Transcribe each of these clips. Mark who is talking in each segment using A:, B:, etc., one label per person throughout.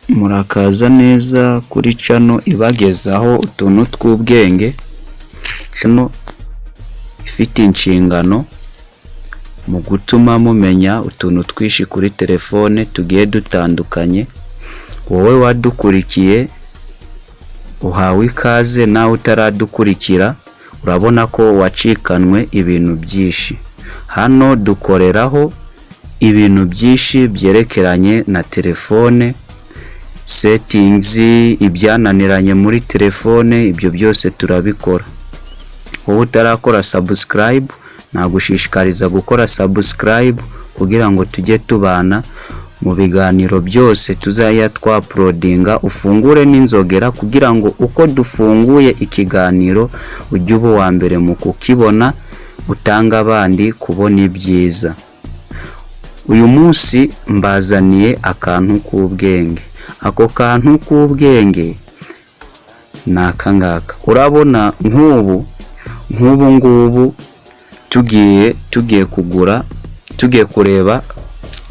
A: Murakaza neza kuri channel ibagezaho utuntu tw'ubwenge. Channel ifite inshingano mu gutuma mumenya utuntu twishi kuri telefone tugiye dutandukanye. Wowe wadukurikiye uhawe ikaze, nawe utaradukurikira urabona ko wacikanwe ibintu byinshi. Hano dukoreraho ibintu byinshi byerekeranye na telefone, settings, ibyananiranye muri telefone, ibyo byose turabikora. Wowe utarakora subscribe, nagushishikariza gukora subscribe kugira ngo tujye tubana mu biganiro byose tuzaya twa-uploadinga. Ufungure n'inzogera kugira ngo uko dufunguye ikiganiro ujye uba wa mbere mu kukibona, utanga abandi kubona ibyiza. Uyu munsi mbazaniye akantu k'ubwenge. Ako kantu k'ubwenge ni akangaka. Urabona nk'ubu ngubu tugiye kugura, tugiye kureba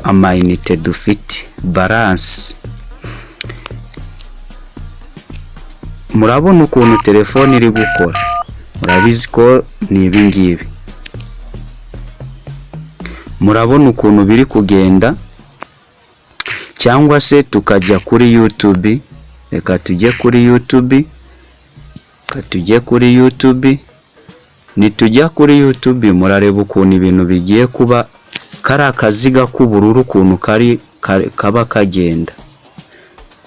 A: amayinite dufite, balance. Murabona ukuntu telefone iri gukora, murabizi ko ni ibi ngibi. Murabona ukuntu biri kugenda, cyangwa se tukajya kuri YouTube. Reka tujye kuri YouTube. Nitujya kuri YouTube murareba ukuntu ibintu bigiye kuba. Kari akaziga k'ubururu ukuntu kaba kagenda.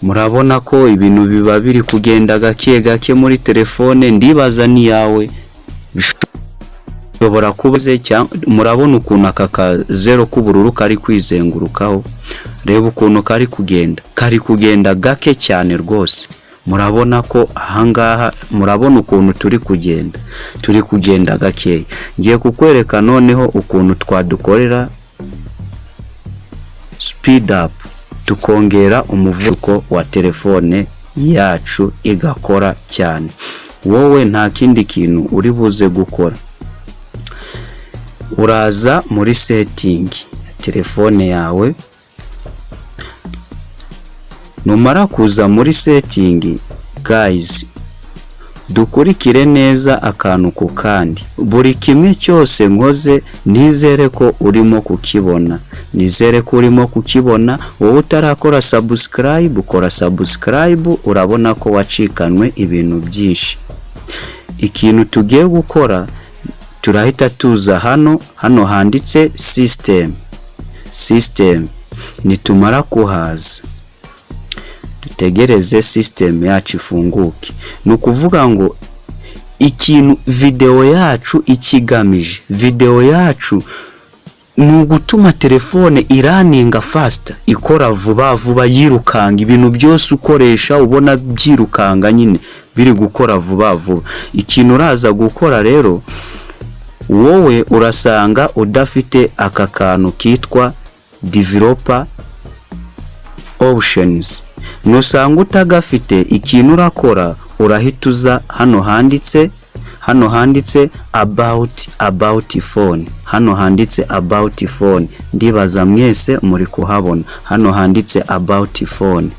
A: Murabona ko ibintu biba biri kugenda gake gake muri telefone. Ndibaza ni yawe bishobora kubaze. Murabona ukuntu aka kazero k'ubururu kari kwizengurukaho. Reba ukuntu kari kugenda gake cyane rwose. Murabona ko ahangaha, murabona ukuntu turi kugenda gake. Ngiye kukwereka noneho ukuntu twadukorera speed up, tukongera umuvuduko wa telefone yacu igakora cyane. Wowe nta kindi kintu uri buze gukora. Uraza muri setting ya telefone yawe. Numara kuza muri setting, guys, dukurikire neza akantu ku kandi. Buri kimwe cyose nkoze nizere ko urimo kukibona. Wowe utarakora subscribe, ukora subscribe. Urabona ko wacikanwe ibintu byinshi. Ikintu tugiye gukora, turahita tuza hano handitse system. Nitumara kuhaza dutegereze system yacu ifunguke. Nukuvuga ngo ikintu video yacu ikigamije, video yacu ni ugutuma telefone iraninga fast, ikora vuba yirukanga. Ibintu byose ukoresha ubona byirukanga nyine biri gukora vuba. Ikintu uraza gukora rero, wowe urasanga udafite aka kantu kitwa developer options. Nusanga utagafite, ikintu urakora urahituza hano handitse about phone. Hano handitse about phone. Ndibaza mwese muri kuhabona. Hano handitse about phone.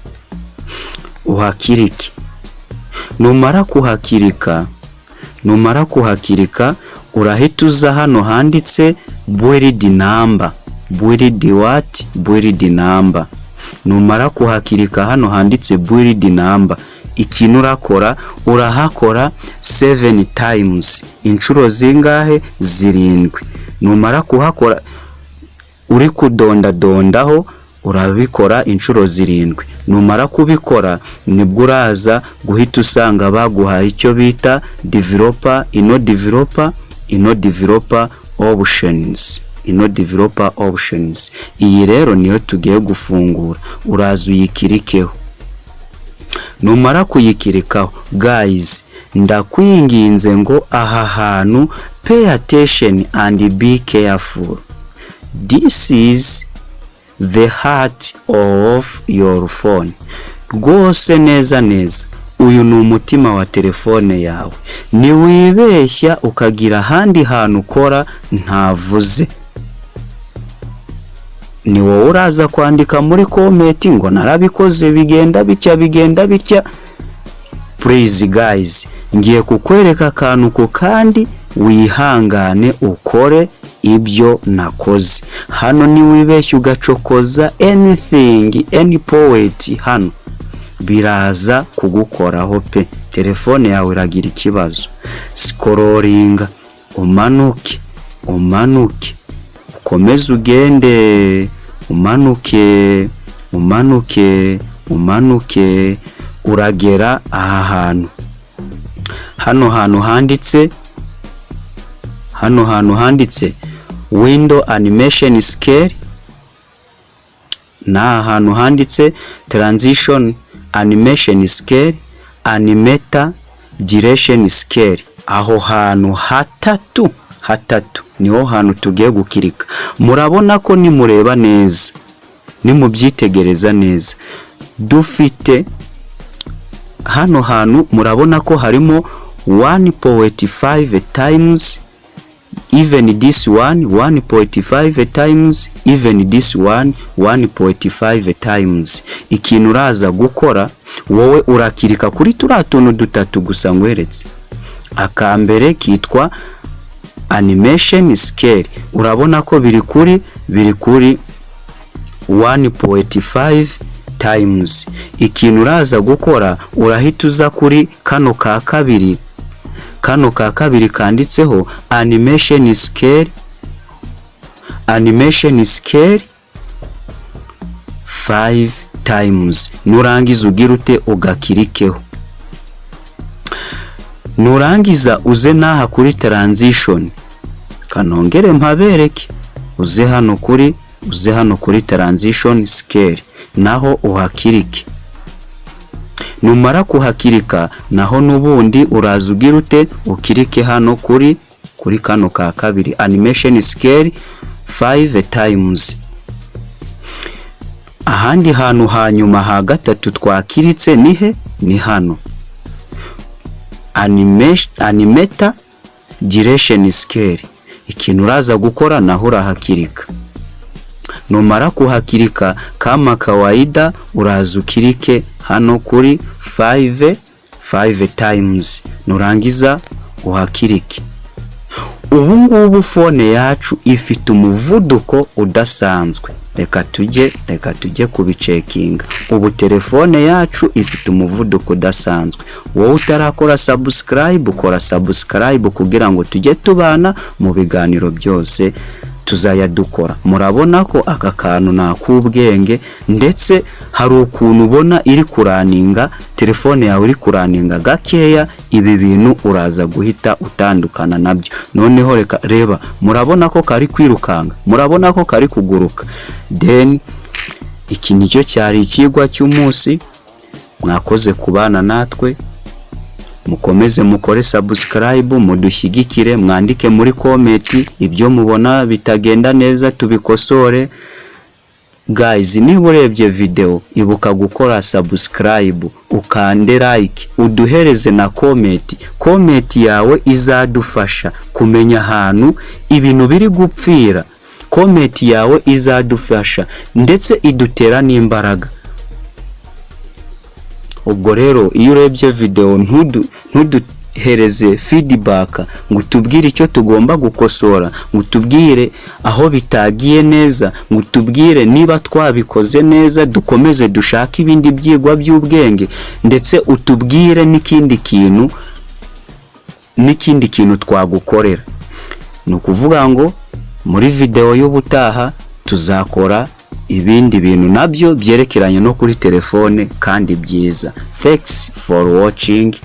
A: Uhakirike. Numara kuhakirika urahituza hano handitse build number. Build number. Numara kuhakirika hano handitse build number. Ikintu urakora, urahakora 7 times. Inshuro zingahe? 7. Numara kuhakora uri kudondaho, urabikora inshuro 7. Numara kubikora nibwo uraza guhita usanga baguhaye icyo bita developer options. Iyi rero niyo tugiye gufungura. Uraza uyikirikeho. Numara kuyikirikaho, guys, ndakwinginze ngo aha hantu pay attention and be careful. This is the heart of your phone. Rwose neza uyu ni umutima wa telefone yawe. Niwibeshya ukagira ahandi hantu ukora ntavuze. ni wowe uraza kwandika muri comment ngo narabikoze bigenda bitya. Please guys, ngiye kukwereka akantu ko kandi wihangane ukore ibyo nakoze. Hano ni wibeshye ugacokoza any poet hano biraza kugukoraho pe. Telefone yawe iragira ikibazo. Scrollinga, umanuke, ukomeze ugende, umanuke uragera aha hantu. Hano hantu handitse window animation scale, na hantu handitse transition animation scale, animator duration scale. Aho hantu hatatu niho hantu tugiye gukirika. Murabona ko nimureba neza, nimubyitegereza neza, dufite hano hantu murabona ko harimo 1.5 times even this one, 1.5 times even this one, 1.5 times. Ikintu uraza gukora wowe urakirika kuri turiya tuntu dutatu gusa ngweretse. Akambere kitwa animation scale, urabona ko biri kuri 1.5 times. Ikintu uraza gukora urahita uza kuri kano ka kabiri kanditseho animation scale 5 times. Nurangiza ugira ute ugakirikeho. Nurangiza uze naha kuri transition, kanongere mpabereke, uze hano kuri transition scale naho uhakirike. Numara kuhakirika naho nubundi uraza ugira ute ukirike hano kuri kano ka kabiri animation scale 5 times. Ahandi hantu hanyuma ha gatatu twakiritse ni hano animator duration scale. Ikintu uraza gukora naho urahakirika. Numara kuhakirika kama kawaida uraza ukirike hano kuri 5 times. Nurangiza uhakirike. Ubu ngubu phone yacu ifite umuvuduko udasanzwe. Reka tujye kubicekinga. Ubu telefone yacu ifite umuvuduko udasanzwe. Wowe utarakora subscribe, ukora subscribe kugira ngo tujye tubana mu biganiro byose tuzayadukora. Murabona ko aka kantu nakubwenge, ndetse hari ukuntu ubona iri kuraninga, telefone yawe iri kuraninga gakeya. Ibi bintu uraza guhita utandukana nabyo. Noneho reba, murabona ko kari kwirukanga, murabona ko kari kuguruka. Then iki nicyo cyari ikigwa cy'umunsi. Mwakoze kubana natwe, mukomeze mukore subscribe, mudushyigikire, mwandike muri comment ibyo mubona bitagenda neza tubikosore. Guys, niba urebye video ibuka gukora subscribe, ukande like, uduhereze na comment yawe izadufasha kumenya ahantu ibintu biri gupfira. Comment yawe izadufasha ndetse idutera n'imbaraga. Ubwo rero iyo urebye video ntuduhereze feedback ngo tubwire icyo tugomba gukosora, ngo tubwire aho bitagiye neza, ngo tubwire niba twabikoze neza, dukomeze dushaka ibindi byigwa by'ubwenge, ndetse utubwire n'ikindi kintu twagukorera. Ni ukuvuga ngo muri video y'ubutaha tuzakora ibindi bintu nabyo byerekeranye no kuri telefone kandi byiza. Thanks for watching.